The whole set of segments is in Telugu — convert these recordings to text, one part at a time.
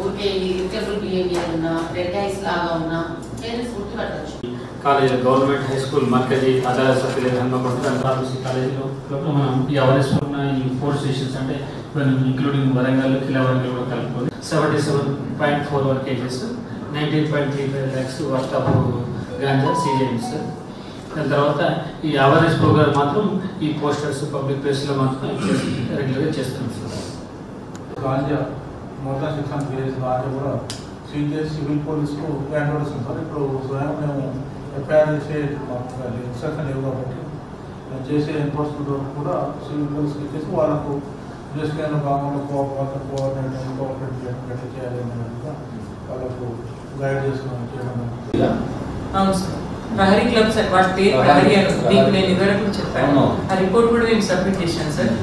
ఊరికే ఇరిటబుల్ బిహేవియర్ ఉన్నా రెడ్ ఐస్ లాగా ఉన్నా పేరెంట్స్ గుర్తుపట్టవచ్చు. కాలేజ్ గవర్నమెంట్ హై స్కూల్ మర్కజీ ఆధార సభ్యులు ఫార్మసీ కాలేజీలో మనం ఈ అవేర్నెస్ ఉన్న ఈ 4 స్టేషన్స్ అంటే ఇంక్లూడింగ్ వరంగల్ కిలవరంగల్ కూడా కలుపుకొని 77.41 kgs 19.35 lakhs worth of ganja seize అయింది సార్. దాని తర్వాత ఈ అవేర్నెస్ ప్రోగ్రామ్ మాత్రం ఈ పోస్టర్స్ పబ్లిక్ ప్లేస్లో మాత్రం రెగ్యులర్గా చేస్తున్నాం సార్. గాంజా మొత్తం 600 కేజెస్ గాంజా కూడా సీజ్ చేసి సివిల్ పోలీసుకు హ్యాండ్ ఓవర్ చేస్తాం సార్. ఇప్పుడు స్వయం మేము ఎఫ్ఐఆర్ చేసే ఇన్స్ట్రక్షన్ లేవు కాబట్టి చేసే ఎన్ఫోర్స్మెంట్ వరకు కూడా సివిల్ పోలీస్కి ఇచ్చేసి వాళ్ళకు ఇన్వెస్టిగేషన్ భాగంలో కోఆపరేట్ చేయాలి అనేది వాళ్ళకు గైడ్ చేస్తున్నాం. అవును సార్, ప్రహరీ క్లబ్స్ వాటి పేరు ప్రహరీ అని మీకు నేను ఇదివరకు చెప్పాను. ఆ రిపోర్ట్ కూడా మేము సబ్మిట్ చేశాను సార్.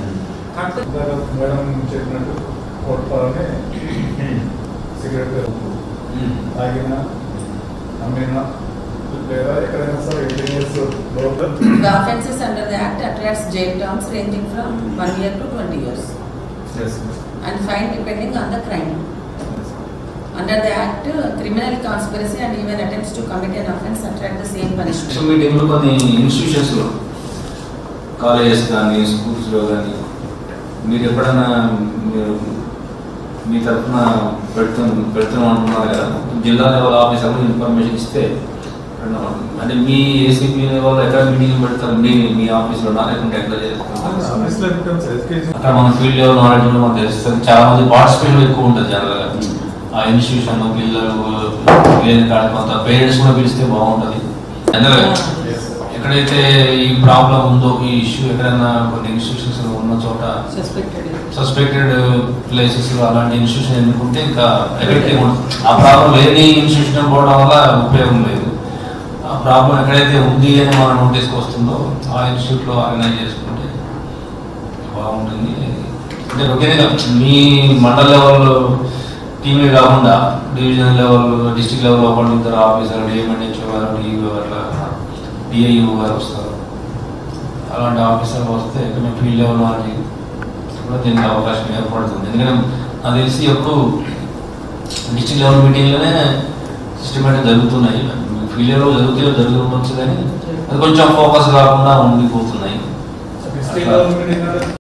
మేడం చెప్పినట్టు కోట్పాలనే సిగరెట్ తాగిన అమ్మిన లేదా ఎక్కడైనా సరే 18 years లోపల The offences under the Act attracts jail terms ranging from 1 year to 20 years. Yes. And fine depending on the crime. Under the Act, criminal conspiracy and even attempts to commit an offence attract the same punishment. So మీటింగ్లో కొన్ని ఇన్స్టిట్యూషన్స్లో కాలేజెస్ కానీ స్కూల్స్లో కానీ మీరు ఎప్పుడైనా మీరు మీ తరఫున పెడుతున్నాం అంటున్నారు కదా, జిల్లా లెవెల్ ఆఫీసర్లు ఇన్ఫర్మేషన్ ఇస్తే అంటే మీ ఏసీపీ లెవెల్ ఎక్కడ మీటింగ్ పెడతారు మీ ఆఫీస్లో లేకుంటే ఎట్లా చేస్తారు? అక్కడ మన ఫీల్డ్ లెవెల్ నాలెడ్జ్ కూడా మనకు తెలుస్తుంది. చాలా మంది పార్టిసిపేషన్ ఎక్కువ ఉంటుంది జనరల్గా. ఆ ఇన్స్టిట్యూషన్ పిల్లలు లేని కాడ కొంత పేరెంట్స్ కూడా పిలిస్తే బాగుంటుంది. జనరల్గా ఎక్కడైతే ఈ ప్రాబ్లం ఉందో, ఈ ఇష్యూ ఎక్కడైనా కొన్ని ఇన్స్టిట్యూషన్స్ ఉన్న చోట సస్పెక్టెడ్ ప్లేసెస్ అలాంటి ఇన్స్టిట్యూషన్ ఎన్నుకుంటే ఇంకా ఎఫెక్టివ్ ఉంటుంది. ఆ ప్రాబ్లం లేని ఇన్స్టిట్యూషన్ పోవడం వల్ల ఉపయోగం లేదు. ఆ ప్రాబ్లం ఎక్కడైతే ఉంది అని మన నోటీస్కి వస్తుందో ఆ ఇన్స్టిట్యూట్లో ఆర్గనైజ్ చేసుకుంటే బాగుంటుంది. అంటే ఒకేగా మీ మండల్ లెవెల్ టీమే కాకుండా డివిజన్ లెవెల్, డిస్ట్రిక్ట్ లెవెల్ ఒకళ్ళు ఇద్దరు ఆఫీసర్లు, డిఎంఎన్హెచ్ఓ గారు, డిఈఓ అట్లా డిఐఓ గారు వస్తారు. అలాంటి ఆఫీసర్లు వస్తే కొంచెం ఫీల్డ్ లెవెల్ వాళ్ళకి కూడా దీనికి అవకాశం ఏర్పడుతుంది. ఎందుకంటే నాకు తెలిసి ఎప్పుడు డిస్ట్రిక్ట్ లెవెల్ మీటింగ్లోనే సిస్టమేటిక్ జరుగుతున్నాయి. ఫీల్డ్ లెవెల్ జరుగుతుండొచ్చు కానీ అది కొంచెం ఫోకస్ కాకుండా ఉండిపోతున్నాయి.